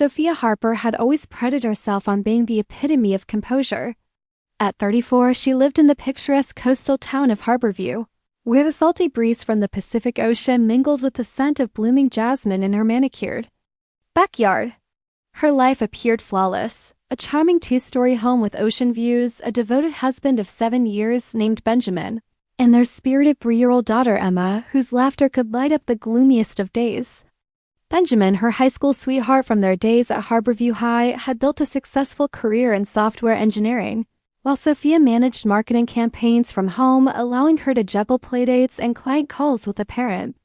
Sophia Harper had always prided herself on being the epitome of composure. At 34, she lived in the picturesque coastal town of Harborview, where the salty breeze from the Pacific Ocean mingled with the scent of blooming jasmine in her manicured backyard. Her life appeared flawless. A charming two-story home with ocean views, a devoted husband of 7 years named Benjamin, and their spirited 3-year-old daughter Emma, whose laughter could light up the gloomiest of days. Benjamin, her high school sweetheart from their days at Harborview High, had built a successful career in software engineering, while Sophia managed marketing campaigns from home, allowing her to juggle playdates and client calls with a parent.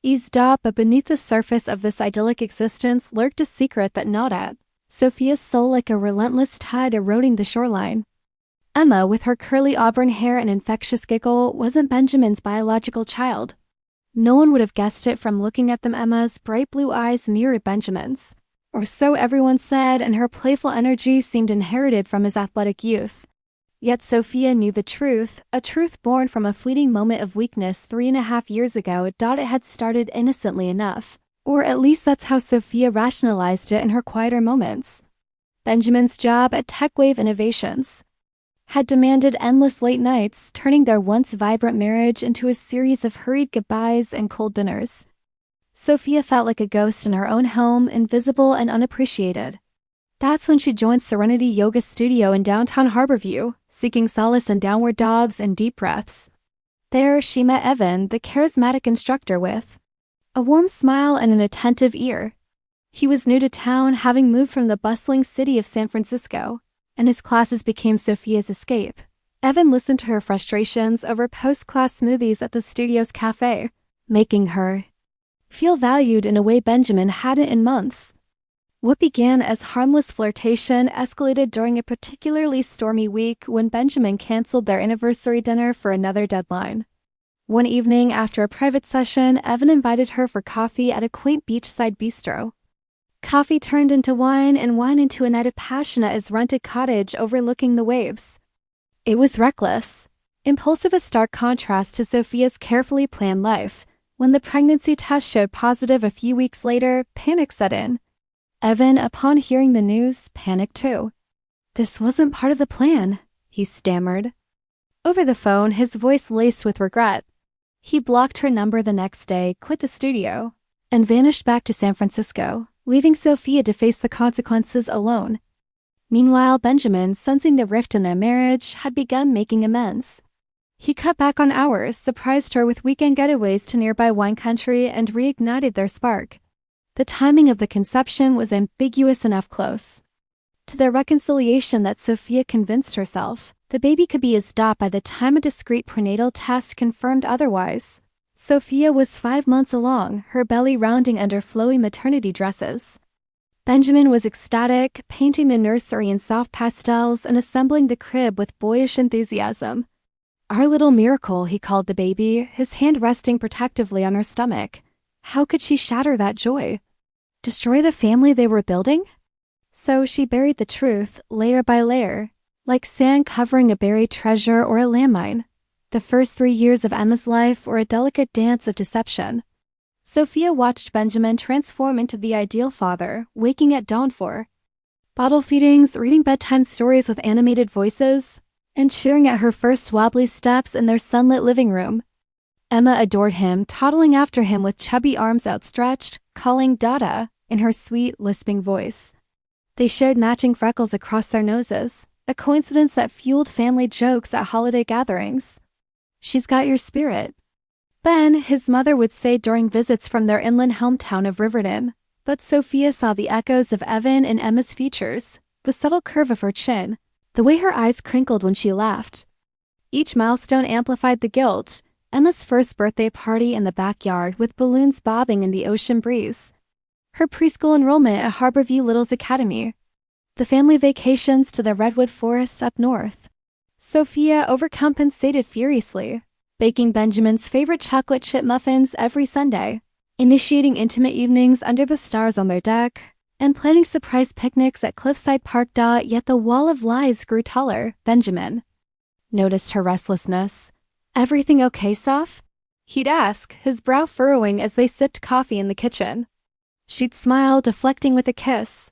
Eased up, but beneath the surface of this idyllic existence lurked a secret that gnawed at Sophia's soul like a relentless tide eroding the shoreline. Emma, with her curly auburn hair and infectious giggle, wasn't Benjamin's biological child. No one would have guessed it from looking at them. Emma's bright blue eyes mirrored Benjamin's, or so everyone said, and her playful energy seemed inherited from his athletic youth. Yet Sophia knew the truth, a truth born from a fleeting moment of weakness 3.5 years ago. It had started innocently enough, or at least that's how Sophia rationalized it in her quieter moments. Benjamin's job at TechWave Innovations had demanded endless late nights, turning their once vibrant marriage into a series of hurried goodbyes and cold dinners. Sophia felt like a ghost in her own home, invisible and unappreciated. That's when she joined Serenity Yoga Studio in downtown Harborview, seeking solace in downward dogs and deep breaths. There, she met Evan, the charismatic instructor, with a warm smile and an attentive ear. He was new to town, having moved from the bustling city of San Francisco, and his classes became Sophia's escape. Evan listened to her frustrations over post-class smoothies at the studio's cafe, making her feel valued in a way Benjamin hadn't in months. What began as harmless flirtation escalated during a particularly stormy week when Benjamin canceled their anniversary dinner for another deadline. One evening, after a private session, Evan invited her for coffee at a quaint beachside bistro. Coffee turned into wine, and wine into a night of passion at his rented cottage overlooking the waves. It was reckless, impulsive, a stark contrast to Sophia's carefully planned life. When the pregnancy test showed positive a few weeks later, panic set in. Evan, upon hearing the news, panicked too. "This wasn't part of the plan," he stammered. Over the phone, his voice laced with regret. He blocked her number the next day, quit the studio, and vanished back to San Francisco, leaving Sophia to face the consequences alone. Meanwhile, Benjamin, sensing the rift in their marriage, had begun making amends. He cut back on hours, surprised her with weekend getaways to nearby wine country, and reignited their spark. The timing of the conception was ambiguous enough close to their reconciliation that Sophia convinced herself the baby could be his by the time a discreet prenatal test confirmed otherwise. Sophia was 5 months along, her belly rounding under flowy maternity dresses. Benjamin was ecstatic, painting the nursery in soft pastels and assembling the crib with boyish enthusiasm. "Our little miracle," he called the baby, his hand resting protectively on her stomach. How could she shatter that joy? Destroy the family they were building? So she buried the truth, layer by layer, like sand covering a buried treasure or a landmine. The first 3 years of Emma's life were a delicate dance of deception. Sophia watched Benjamin transform into the ideal father, waking at dawn for bottle feedings, reading bedtime stories with animated voices, and cheering at her first wobbly steps in their sunlit living room. Emma adored him, toddling after him with chubby arms outstretched, calling Dada in her sweet, lisping voice. They shared matching freckles across their noses, a coincidence that fueled family jokes at holiday gatherings. "She's got your spirit," Ben, his mother, would say during visits from their inland hometown of Riverdale. But Sophia saw the echoes of Evan in Emma's features, the subtle curve of her chin, the way her eyes crinkled when she laughed. Each milestone amplified the guilt. Emma's first birthday party in the backyard with balloons bobbing in the ocean breeze. Her preschool enrollment at Harborview Little's Academy. The family vacations to the redwood forests up north. Sophia overcompensated furiously, baking Benjamin's favorite chocolate chip muffins every Sunday, initiating intimate evenings under the stars on their deck, and planning surprise picnics at Cliffside Park. Yet the wall of lies grew taller. Benjamin noticed her restlessness. "Everything okay, Soph?" he'd ask, his brow furrowing as they sipped coffee in the kitchen. She'd smile, deflecting with a kiss.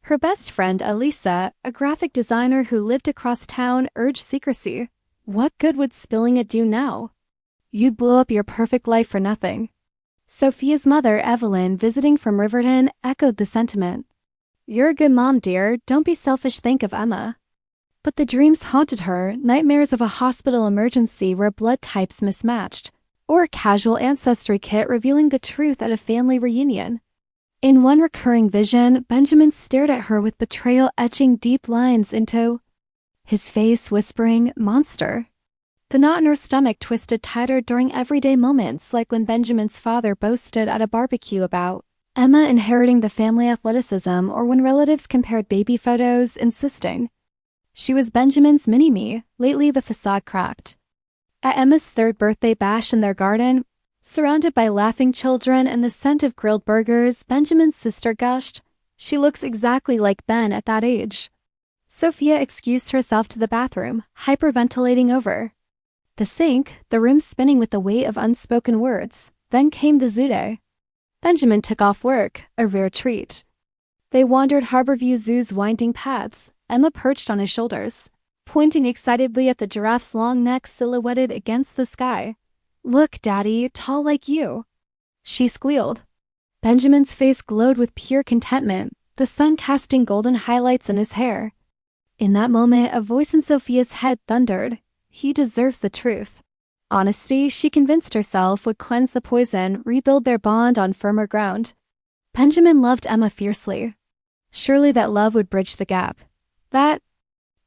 Her best friend, Elisa, a graphic designer who lived across town, urged secrecy. What good would spilling it do now? You'd blow up your perfect life for nothing. Sophia's mother, Evelyn, visiting from Riverton, echoed the sentiment. You're a good mom, dear. Don't be selfish, think of Emma. But the dreams haunted her, nightmares of a hospital emergency where blood types mismatched, or a casual ancestry kit revealing the truth at a family reunion. In one recurring vision, Benjamin stared at her with betrayal etching deep lines into his face, whispering, monster. The knot in her stomach twisted tighter during everyday moments, like when Benjamin's father boasted at a barbecue about Emma inheriting the family athleticism, or when relatives compared baby photos, insisting she was Benjamin's mini-me. Lately the facade cracked. At Emma's third birthday bash in their garden, surrounded by laughing children and the scent of grilled burgers, Benjamin's sister gushed, "She looks exactly like Ben at that age." Sophia excused herself to the bathroom, hyperventilating over the sink, the room spinning with the weight of unspoken words. Then came the zoo day. Benjamin took off work, a rare treat. They wandered Harborview Zoo's winding paths, Emma perched on his shoulders, pointing excitedly at the giraffe's long neck silhouetted against the sky. "Look, Daddy, tall like you," she squealed. Benjamin's face glowed with pure contentment, the sun casting golden highlights in his hair. In that moment, a voice in Sophia's head thundered, "He deserves the truth." Honesty, she convinced herself, would cleanse the poison, rebuild their bond on firmer ground. Benjamin loved Emma fiercely. Surely that love would bridge the gap. That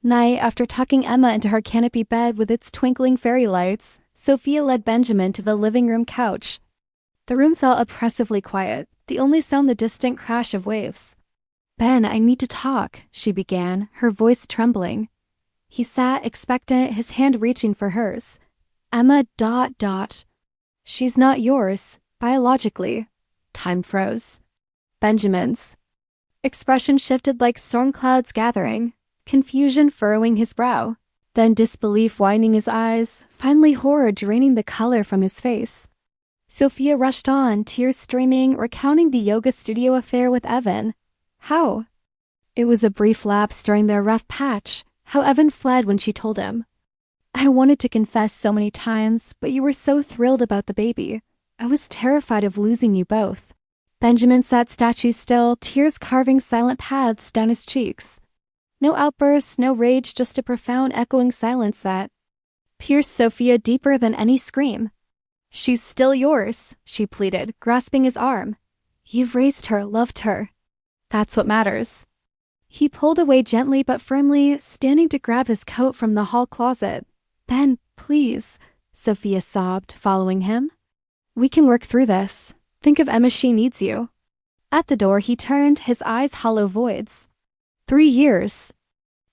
night, after tucking Emma into her canopy bed with its twinkling fairy lights, Sophia led Benjamin to the living room couch. The room felt oppressively quiet, the only sound the distant crash of waves. "Ben, I need to talk," she began, her voice trembling. He sat, expectant, his hand reaching for hers. "Emma ... She's not yours, biologically." Time froze. Benjamin's expression shifted like storm clouds gathering, confusion furrowing his brow, then disbelief widening his eyes, finally horror draining the color from his face. Sophia rushed on, tears streaming, recounting the yoga studio affair with Evan. How? It was a brief lapse during their rough patch, how Evan fled when she told him. "I wanted to confess so many times, but you were so thrilled about the baby. I was terrified of losing you both." Benjamin sat statue still, tears carving silent paths down his cheeks. No outbursts, no rage, just a profound echoing silence that pierced Sophia deeper than any scream. "She's still yours," she pleaded, grasping his arm. "You've raised her, loved her. That's what matters." He pulled away gently but firmly, standing to grab his coat from the hall closet. "Ben, please," Sophia sobbed, following him. "We can work through this. Think of Emma, she needs you." At the door he turned, his eyes hollow voids. 3 years.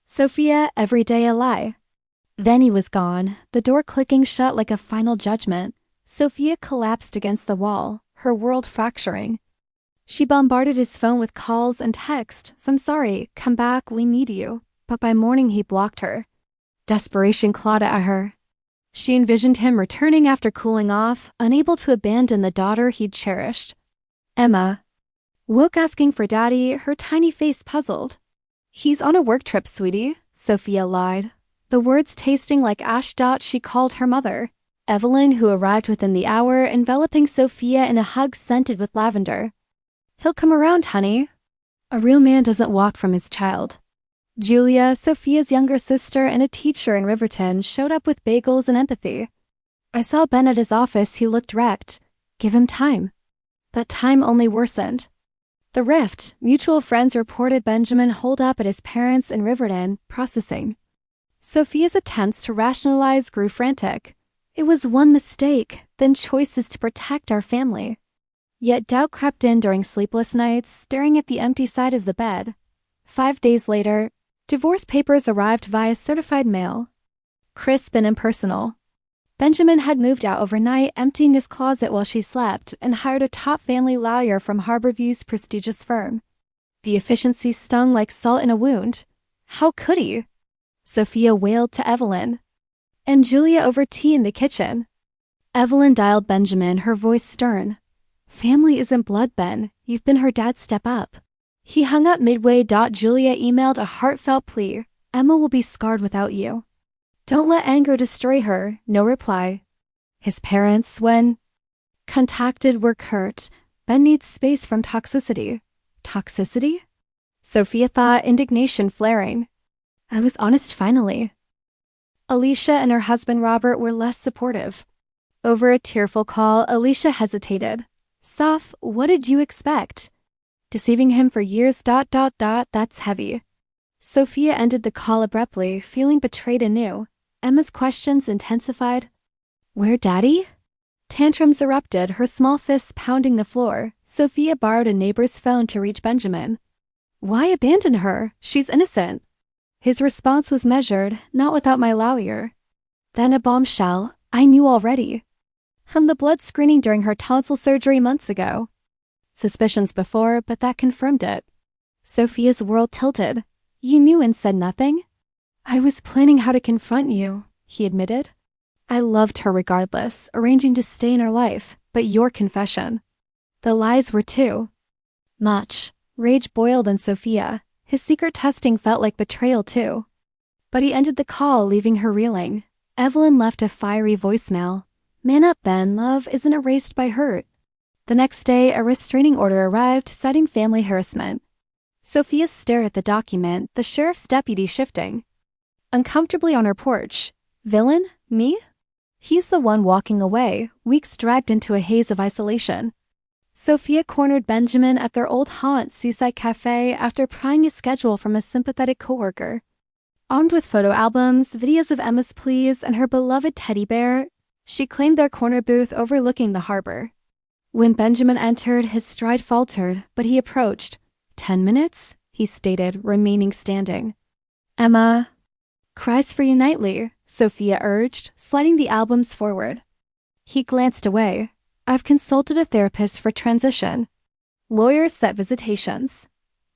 Sophia, every day a lie. Then he was gone, the door clicking shut like a final judgment. Sophia collapsed against the wall, her world fracturing. She bombarded his phone with calls and texts. "I'm sorry, come back, we need you." But by morning he blocked her. Desperation clawed at her. She envisioned him returning after cooling off, unable to abandon the daughter he'd cherished. Emma woke asking for Daddy, her tiny face puzzled. "He's on a work trip, sweetie," Sophia lied, the words tasting like ash dots she called her mother. Evelyn, who arrived within the hour, enveloping Sophia in a hug scented with lavender. "He'll come around, honey." A real man doesn't walk from his child. Julia, Sophia's younger sister and a teacher in Riverton, showed up with bagels and empathy. "I saw Ben at his office, he looked wrecked. Give him time." But time only worsened. The rift, mutual friends reported Benjamin holed up at his parents' in Riverton, processing. Sophia's attempts to rationalize grew frantic. It was one mistake, then choices to protect our family. Yet doubt crept in during sleepless nights, staring at the empty side of the bed. 5 days later, divorce papers arrived via certified mail. Crisp and impersonal. Benjamin had moved out overnight, emptying his closet while she slept, and hired a top family lawyer from Harborview's prestigious firm. The efficiency stung like salt in a wound. How could he? Sophia wailed to Evelyn. And Julia over tea in the kitchen. Evelyn dialed Benjamin, her voice stern. Family isn't blood, Ben. You've been her dad's step up. He hung up midway. Julia emailed a heartfelt plea. Emma will be scarred without you. Don't let anger destroy her. No reply. His parents, when contacted, were curt. Ben needs space from toxicity. Toxicity? Sophia thought, indignation flaring. I was honest finally. Alicia and her husband Robert were less supportive. Over a tearful call, Alicia hesitated. Soph, what did you expect? Deceiving him for years, that's heavy. Sophia ended the call abruptly, feeling betrayed anew. Emma's questions intensified. Where, Daddy? Tantrums erupted, her small fists pounding the floor. Sophia borrowed a neighbor's phone to reach Benjamin. Why abandon her? She's innocent. His response was measured, not without my lawyer. Then a bombshell. I knew already. From the blood screening during her tonsil surgery months ago. Suspicions before, but that confirmed it. Sophia's world tilted. You knew and said nothing? I was planning how to confront you, he admitted. I loved her regardless, arranging to stay in her life, but your confession. The lies were too much. Rage boiled in Sophia. His secret testing felt like betrayal too. But he ended the call, leaving her reeling. Evelyn left a fiery voicemail. Man up, Ben, love isn't erased by hurt. The next day, a restraining order arrived, citing family harassment. Sophia stared at the document, the sheriff's deputy shifting. Uncomfortably on her porch. Villain? Me? He's the one walking away, weeks dragged into a haze of isolation. Sophia cornered Benjamin at their old haunt, Seaside Cafe, after prying a schedule from a sympathetic coworker. Armed with photo albums, videos of Emma's pleas, and her beloved teddy bear, she claimed their corner booth overlooking the harbor. When Benjamin entered, his stride faltered, but he approached. 10 minutes? He stated, remaining standing. Emma cries for you nightly, Sophia urged, sliding the albums forward. He glanced away. I've consulted a therapist for transition. Lawyers set visitations.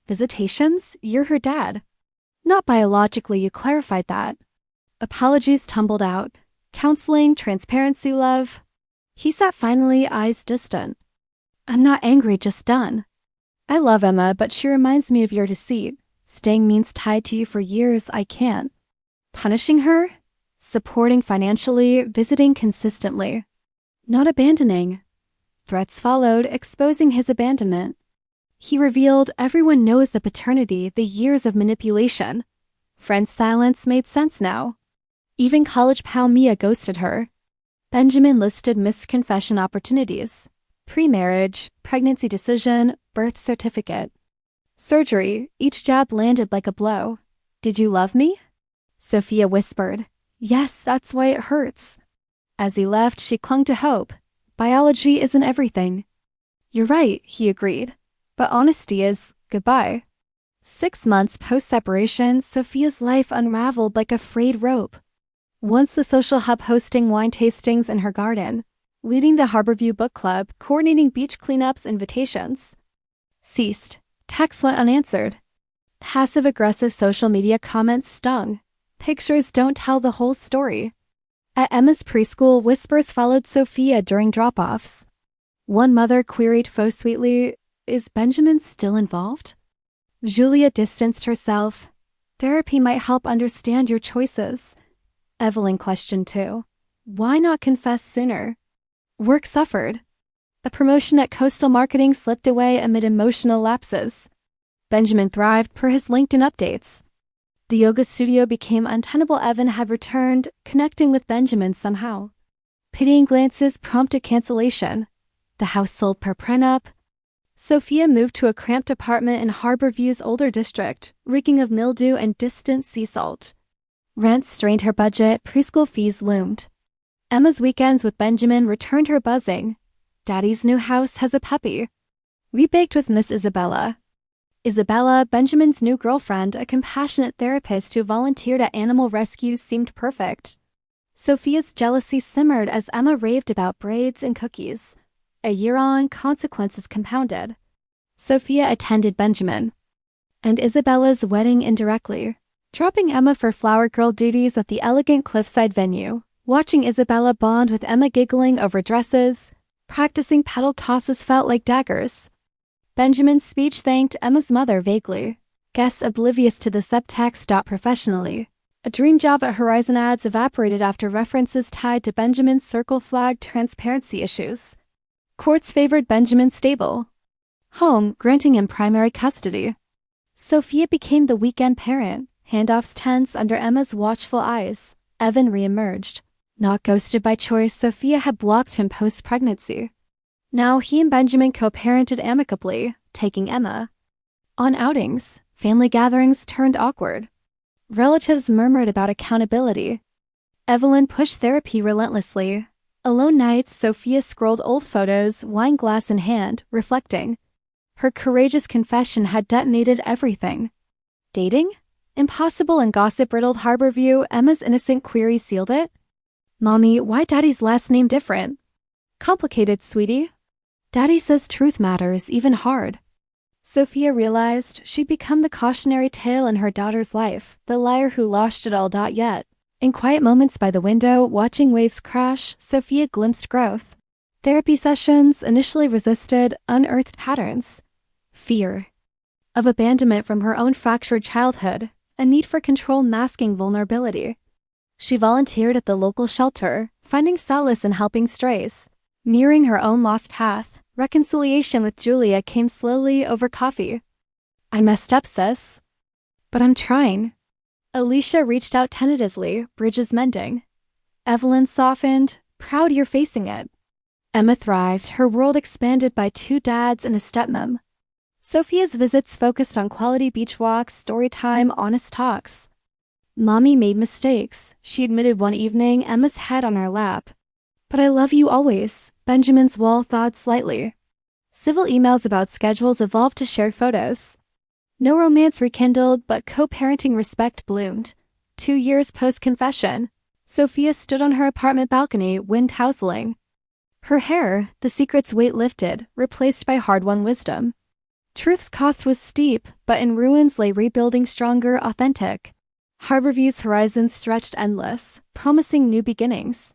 Visitations? You're her dad. Not biologically, you clarified that. Apologies tumbled out. Counseling, transparency, love. He sat finally, eyes distant. I'm not angry, just done. I love Emma, but she reminds me of your deceit. Staying means tied to you for years, I can't. Punishing her? Supporting financially, visiting consistently. Not abandoning. Threats followed, exposing his abandonment. He revealed everyone knows the paternity, the years of manipulation. Friend's silence made sense now. Even college pal Mia ghosted her. Benjamin listed missed confession opportunities. Pre-marriage, pregnancy decision, birth certificate. Surgery, each jab landed like a blow. Did you love me? Sophia whispered. Yes, that's why it hurts. As he left, she clung to hope. Biology isn't everything. You're right, he agreed. But honesty is goodbye. 6 months post-separation, Sophia's life unraveled like a frayed rope. Once the social hub hosting wine tastings in her garden, leading the Harborview Book Club, coordinating beach cleanups, invitations. Ceased. Texts went unanswered. Passive-aggressive social media comments stung. Pictures don't tell the whole story. At Emma's preschool, whispers followed Sophia during drop-offs. One mother queried faux sweetly, is Benjamin still involved? Julia distanced herself. Therapy might help understand your choices. Evelyn questioned too. Why not confess sooner? Work suffered. A promotion at Coastal Marketing slipped away amid emotional lapses. Benjamin thrived per his LinkedIn updates. The yoga studio became untenable. Evan had returned, connecting with Benjamin somehow. Pitying glances prompted cancellation. The house sold per prenup. Sophia moved to a cramped apartment in Harborview's older district, reeking of mildew and distant sea salt. Rent strained her budget, preschool fees loomed. Emma's weekends with Benjamin returned her buzzing. Daddy's new house has a puppy. We baked with Miss Isabella. Isabella, Benjamin's new girlfriend, a compassionate therapist who volunteered at animal rescues, seemed perfect. Sophia's jealousy simmered as Emma raved about braids and cookies. A year on, consequences compounded. Sophia attended Benjamin and Isabella's wedding indirectly, dropping Emma for flower girl duties at the elegant cliffside venue, watching Isabella bond with Emma giggling over dresses, Practicing pedal tosses felt like daggers. Benjamin's speech thanked Emma's mother vaguely. Guess oblivious to the subtext. Professionally. A dream job at Horizon Ads evaporated after references tied to Benjamin's circle flagged transparency issues. Courts favored Benjamin's stable home, granting him primary custody. Sophia became the weekend parent, handoffs tense under Emma's watchful eyes. Evan reemerged. Not ghosted by choice, Sophia had blocked him post-pregnancy. Now he and Benjamin co-parented amicably, taking Emma on outings. Family gatherings turned awkward. Relatives murmured about accountability. Evelyn pushed therapy relentlessly. Alone nights, Sophia scrolled old photos, wine glass in hand, reflecting. Her courageous confession had detonated everything. Dating? Impossible and gossip-riddled Harborview, Emma's innocent query sealed it. Mommy, why Daddy's last name different? Complicated, sweetie. Daddy says truth matters, even hard. Sophia realized she'd become the cautionary tale in her daughter's life, the liar who lost it all. Yet, in quiet moments by the window, watching waves crash, Sophia glimpsed growth. Therapy sessions, initially resisted, unearthed patterns. Fear of abandonment from her own fractured childhood, a need for control masking vulnerability. She volunteered at the local shelter, finding solace in helping strays. Nearing her own lost path, reconciliation with Julia came slowly over coffee. I messed up, sis. But I'm trying. Alicia reached out tentatively, bridges mending. Evelyn softened, proud you're facing it. Emma thrived, her world expanded by 2 dads and a stepmom. Sophia's visits focused on quality beach walks, story time, honest talks. Mommy made mistakes, she admitted one evening, Emma's head on her lap. But I love you always, Benjamin's wall thawed slightly. Civil emails about schedules evolved to shared photos. No romance rekindled, but co-parenting respect bloomed. 2 years post-confession, Sophia stood on her apartment balcony, wind howling. Her hair, the secret's weight lifted, replaced by hard-won wisdom. Truth's cost was steep, but in ruins lay rebuilding stronger, authentic. Harborview's horizons stretched endless, promising new beginnings.